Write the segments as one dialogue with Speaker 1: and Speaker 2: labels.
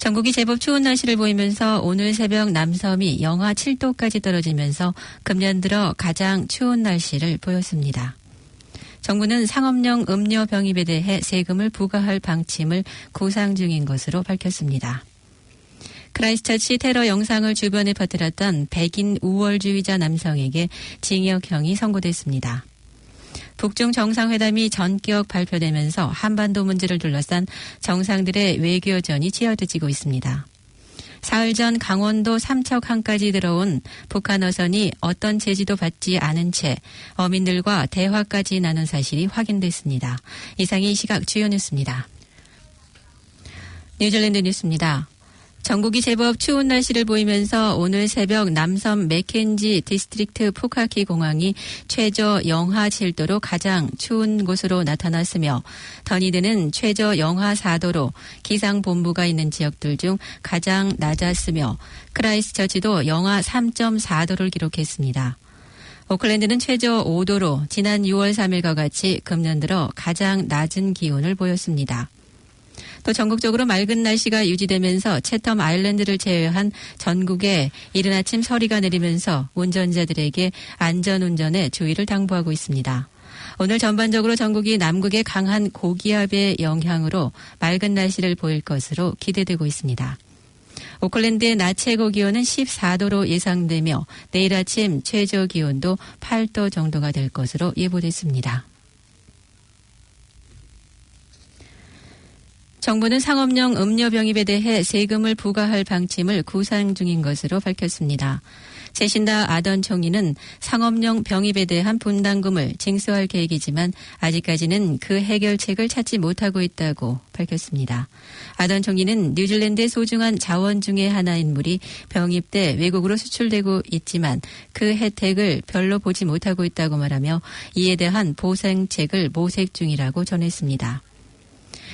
Speaker 1: 전국이 제법 추운 날씨를 보이면서 오늘 새벽 남섬이 영하 7도까지 떨어지면서 금년 들어 가장 추운 날씨를 보였습니다. 정부는 상업용 음료 병입에 대해 세금을 부과할 방침을 구상 중인 것으로 밝혔습니다. 크라이스트처치 테러 영상을 주변에 퍼뜨렸던 백인 우월주의자 남성에게 징역형이 선고됐습니다. 북중 정상회담이 전격 발표되면서 한반도 문제를 둘러싼 정상들의 외교전이 치열해지고 있습니다. 사흘 전 강원도 삼척항까지 들어온 북한 어선이 어떤 제지도 받지 않은 채 어민들과 대화까지 나눈 사실이 확인됐습니다. 이상이 시각 주요 뉴스입니다. 뉴질랜드 뉴스입니다. 전국이 제법 추운 날씨를 보이면서 오늘 새벽 남섬 맥켄지 디스트릭트 푸카키 공항이 최저 영하 7도로 가장 추운 곳으로 나타났으며 더니드는 최저 영하 4도로 기상본부가 있는 지역들 중 가장 낮았으며 크라이스트처치도 영하 3.4도를 기록했습니다. 오클랜드는 최저 5도로 지난 6월 3일과 같이 금년 들어 가장 낮은 기온을 보였습니다. 또 전국적으로 맑은 날씨가 유지되면서 채텀 아일랜드를 제외한 전국에 이른 아침 서리가 내리면서 운전자들에게 안전운전에 주의를 당부하고 있습니다. 오늘 전반적으로 전국이 남극의 강한 고기압의 영향으로 맑은 날씨를 보일 것으로 기대되고 있습니다. 오클랜드의 낮 최고 기온은 14도로 예상되며 내일 아침 최저 기온도 8도 정도가 될 것으로 예보됐습니다. 정부는 상업용 음료 병입에 대해 세금을 부과할 방침을 구상 중인 것으로 밝혔습니다. 제신다 아던 총리는 상업용 병입에 대한 분담금을 징수할 계획이지만 아직까지는 그 해결책을 찾지 못하고 있다고 밝혔습니다. 아던 총리는 뉴질랜드의 소중한 자원 중의 하나인 물이 병입 때 외국으로 수출되고 있지만 그 혜택을 별로 보지 못하고 있다고 말하며 이에 대한 보상책을 모색 중이라고 전했습니다.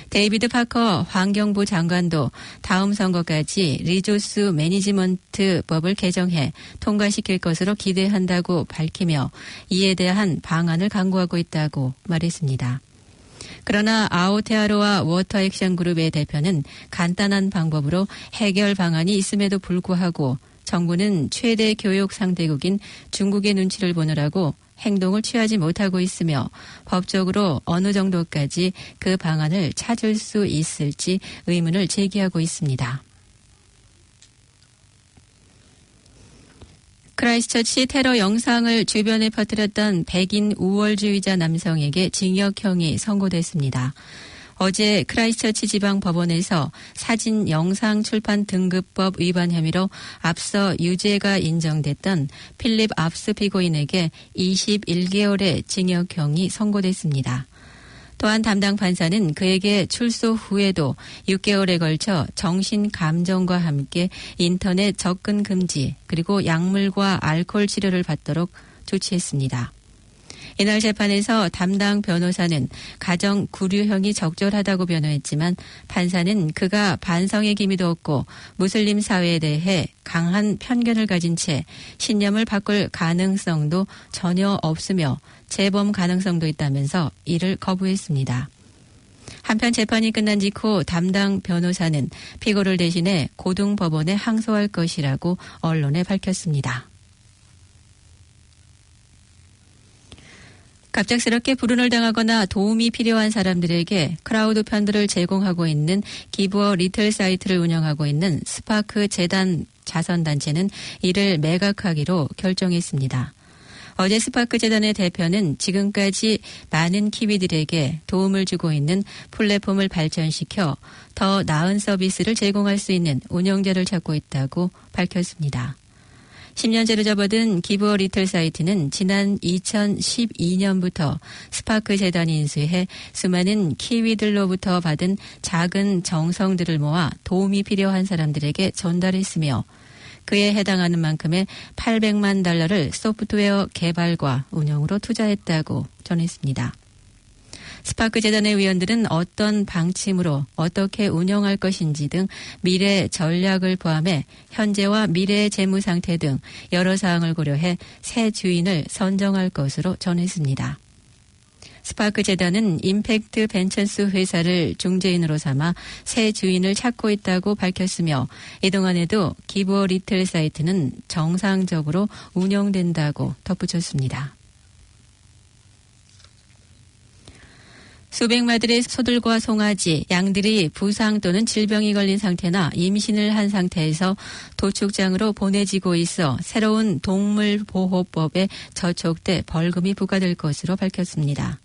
Speaker 1: 데이비드 파커 환경부 장관도 다음 선거까지 리소스 매니지먼트 법을 개정해 통과시킬 것으로 기대한다고 밝히며 이에 대한 방안을 강구하고 있다고 말했습니다. 그러나 아오테아로아 워터 액션 그룹의 대표는 간단한 방법으로 해결 방안이 있음에도 불구하고 정부는 최대 교육 상대국인 중국의 눈치를 보느라고 행동을 취하지 못하고 있으며 법적으로 어느 정도까지 그 방안을 찾을 수 있을지 의문을 제기하고 있습니다. 크라이스트처치 테러 영상을 주변에 퍼뜨렸던 백인 우월주의자 남성에게 징역형이 선고됐습니다. 어제 크라이스트처치 지방법원에서 사진 영상 출판 등급법 위반 혐의로 앞서 유죄가 인정됐던 필립 압스 피고인에게 21개월의 징역형이 선고됐습니다. 또한 담당 판사는 그에게 출소 후에도 6개월에 걸쳐 정신감정과 함께 인터넷 접근 금지 그리고 약물과 알코올 치료를 받도록 조치했습니다. 이날 재판에서 담당 변호사는 가정 구류형이 적절하다고 변호했지만 판사는 그가 반성의 기미도 없고 무슬림 사회에 대해 강한 편견을 가진 채 신념을 바꿀 가능성도 전혀 없으며 재범 가능성도 있다면서 이를 거부했습니다. 한편 재판이 끝난 직후 담당 변호사는 피고를 대신해 고등법원에 항소할 것이라고 언론에 밝혔습니다. 갑작스럽게 불운을 당하거나 도움이 필요한 사람들에게 크라우드 펀드를 제공하고 있는 기부어 리틀 사이트를 운영하고 있는 스파크 재단 자선단체는 이를 매각하기로 결정했습니다. 어제 스파크 재단의 대표는 지금까지 많은 키위들에게 도움을 주고 있는 플랫폼을 발전시켜 더 나은 서비스를 제공할 수 있는 운영자를 찾고 있다고 밝혔습니다. 10년째로 접어든 기부어 리틀 사이트는 지난 2012년부터 스파크 재단이 인수해 수많은 키위들로부터 받은 작은 정성들을 모아 도움이 필요한 사람들에게 전달했으며 그에 해당하는 만큼의 $800만 소프트웨어 개발과 운영으로 투자했다고 전했습니다. 스파크 재단의 위원들은 어떤 방침으로 어떻게 운영할 것인지 등 미래 전략을 포함해 현재와 미래의 재무 상태 등 여러 사항을 고려해 새 주인을 선정할 것으로 전했습니다. 스파크 재단은 임팩트 벤처스 회사를 중재인으로 삼아 새 주인을 찾고 있다고 밝혔으며 이동안에도 기부어 리텔 사이트는 정상적으로 운영된다고 덧붙였습니다. 수백 마리의 소들과 송아지, 양들이 부상 또는 질병이 걸린 상태나 임신을 한 상태에서 도축장으로 보내지고 있어 새로운 동물보호법에 저촉돼 벌금이 부과될 것으로 밝혔습니다.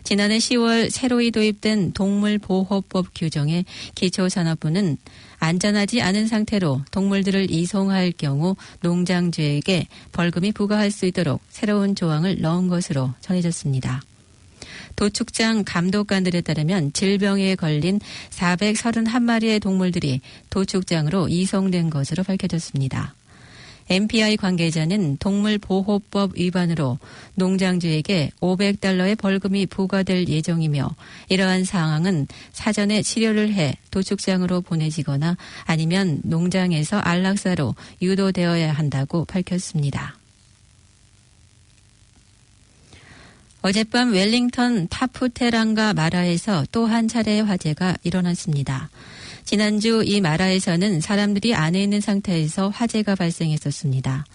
Speaker 1: 지난해 10월 새로이 도입된 동물보호법 규정에 기초산업부는 안전하지 않은 상태로 동물들을 이송할 경우 농장주에게 벌금이 부과할 수 있도록 새로운 조항을 넣은 것으로 전해졌습니다. 도축장 감독관들에 따르면 질병에 걸린 431마리의 동물들이 도축장으로 이송된 것으로 밝혀졌습니다. MPI 관계자는 동물보호법 위반으로 농장주에게 $500의 벌금이 부과될 예정이며 이러한 상황은 사전에 치료를 해 도축장으로 보내지거나 아니면 농장에서 안락사로 유도되어야 한다고 밝혔습니다. 어젯밤 웰링턴 타프테랑가 마라에서 또 한 차례의 화재가 일어났습니다. 지난주 이 마라에서는 사람들이 안에 있는 상태에서 화재가 발생했었습니다.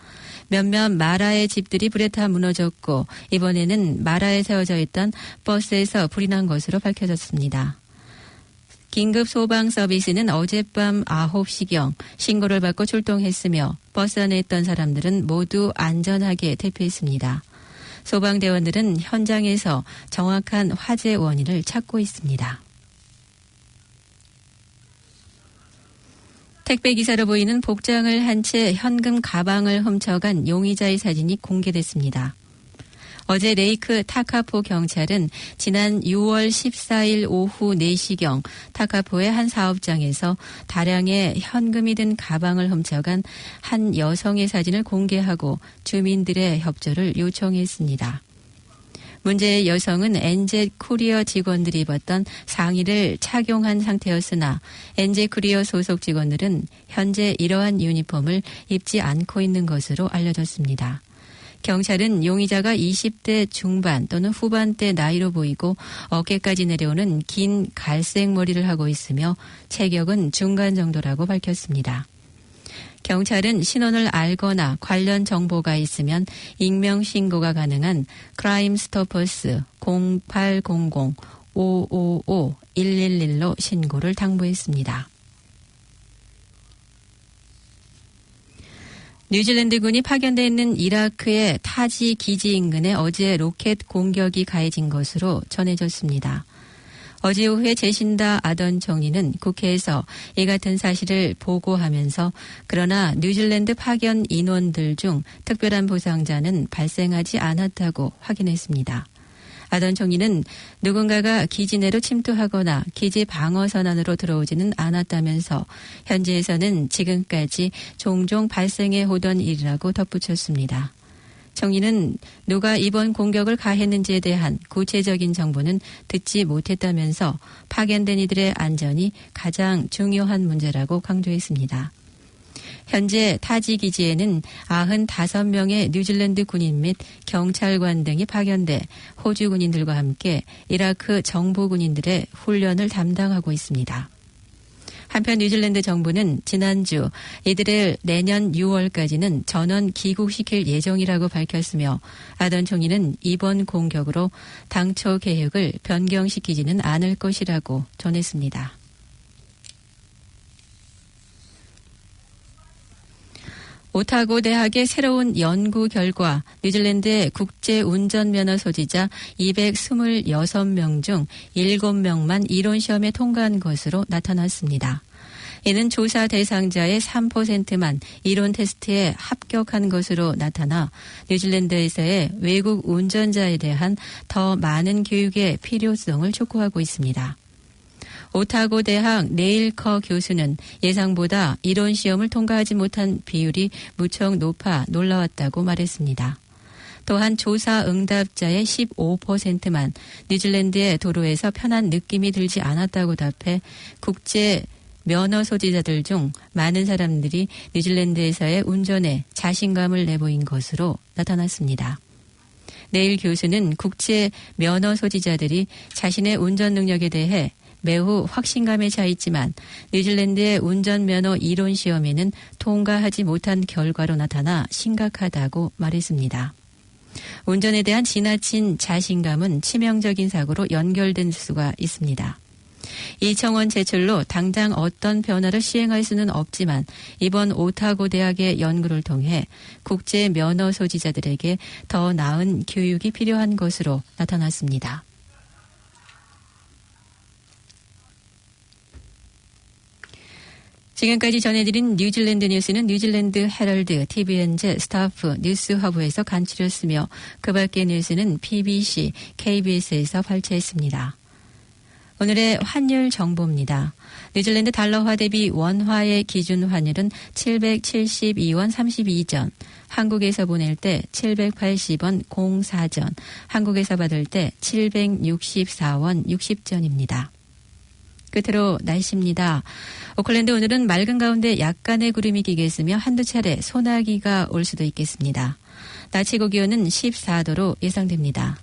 Speaker 1: 몇몇 마라의 집들이 불에 타 무너졌고 이번에는 마라에 세워져 있던 버스에서 불이 난 것으로 밝혀졌습니다. 긴급 소방 서비스는 어젯밤 9시경 신고를 받고 출동했으며 버스 안에 있던 사람들은 모두 안전하게 대피했습니다. 소방대원들은 현장에서 정확한 화재 원인을 찾고 있습니다. 택배기사로 보이는 복장을 한 채 현금 가방을 훔쳐간 용의자의 사진이 공개됐습니다. 어제 레이크 타카포 경찰은 지난 6월 14일 오후 4시경 타카포의 한 사업장에서 다량의 현금이 든 가방을 훔쳐간 한 여성의 사진을 공개하고 주민들의 협조를 요청했습니다. 문제의 여성은 엔젯 쿠리어 직원들이 입었던 상의를 착용한 상태였으나 엔젯 쿠리어 소속 직원들은 현재 이러한 유니폼을 입지 않고 있는 것으로 알려졌습니다. 경찰은 용의자가 20대 중반 또는 후반대 나이로 보이고 어깨까지 내려오는 긴 갈색 머리를 하고 있으며 체격은 중간 정도라고 밝혔습니다. 경찰은 신원을 알거나 관련 정보가 있으면 익명 신고가 가능한 크라임 스토퍼스 0800-555-111로 신고를 당부했습니다. 뉴질랜드군이 파견되어 있는 이라크의 타지 기지 인근에 어제 로켓 공격이 가해진 것으로 전해졌습니다. 어제 오후에 제신다 아던 총리는 국회에서 이 같은 사실을 보고하면서 그러나 뉴질랜드 파견 인원들 중 특별한 부상자는 발생하지 않았다고 확인했습니다. 아던 총리는 누군가가 기지 내로 침투하거나 기지 방어선 안으로 들어오지는 않았다면서 현지에서는 지금까지 종종 발생해 오던 일이라고 덧붙였습니다. 총리는 누가 이번 공격을 가했는지에 대한 구체적인 정보는 듣지 못했다면서 파견된 이들의 안전이 가장 중요한 문제라고 강조했습니다. 현재 타지 기지에는 95명의 뉴질랜드 군인 및 경찰관 등이 파견돼 호주 군인들과 함께 이라크 정부 군인들의 훈련을 담당하고 있습니다. 한편 뉴질랜드 정부는 지난주 이들을 내년 6월까지는 전원 귀국시킬 예정이라고 밝혔으며 아던 총리는 이번 공격으로 당초 계획을 변경시키지는 않을 것이라고 전했습니다. 오타고 대학의 새로운 연구 결과 뉴질랜드의 국제 운전면허 소지자 226명 중 7명만 이론 시험에 통과한 것으로 나타났습니다. 이는 조사 대상자의 3%만 이론 테스트에 합격한 것으로 나타나 뉴질랜드에서의 외국 운전자에 대한 더 많은 교육의 필요성을 촉구하고 있습니다. 오타고 대학 네일커 교수는 예상보다 이론 시험을 통과하지 못한 비율이 무척 높아 놀라웠다고 말했습니다. 또한 조사 응답자의 15%만 뉴질랜드의 도로에서 편한 느낌이 들지 않았다고 답해 국제 면허 소지자들 중 많은 사람들이 뉴질랜드에서의 운전에 자신감을 내보인 것으로 나타났습니다. 네일 교수는 국제 면허 소지자들이 자신의 운전 능력에 대해 매우 확신감에 차 있지만 뉴질랜드의 운전면허 이론 시험에는 통과하지 못한 결과로 나타나 심각하다고 말했습니다. 운전에 대한 지나친 자신감은 치명적인 사고로 연결된 수가 있습니다. 이 청원 제출로 당장 어떤 변화를 시행할 수는 없지만 이번 오타고 대학의 연구를 통해 국제 면허 소지자들에게 더 나은 교육이 필요한 것으로 나타났습니다. 지금까지 전해드린 뉴질랜드 뉴스는 뉴질랜드 헤럴드, TVNZ, 스타프, 뉴스허브에서 간추렸으며 그 밖의 뉴스는 BBC, KBS에서 발췌했습니다. 오늘의 환율 정보입니다. 뉴질랜드 달러화 대비 원화의 기준 환율은 772원 32전, 한국에서 보낼 때 780원 04전, 한국에서 받을 때 764원 60전입니다. 끝으로 날씨입니다. 오클랜드 오늘은 맑은 가운데 약간의 구름이 끼겠으며 한두 차례 소나기가 올 수도 있겠습니다. 낮 최고 기온은 14도로 예상됩니다.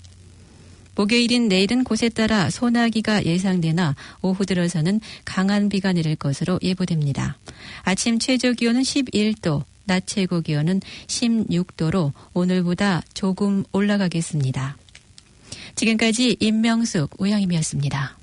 Speaker 1: 목요일인 내일은 곳에 따라 소나기가 예상되나 오후 들어서는 강한 비가 내릴 것으로 예보됩니다. 아침 최저 기온은 11도, 낮 최고 기온은 16도로 오늘보다 조금 올라가겠습니다. 지금까지 임명숙, 오영임이었습니다.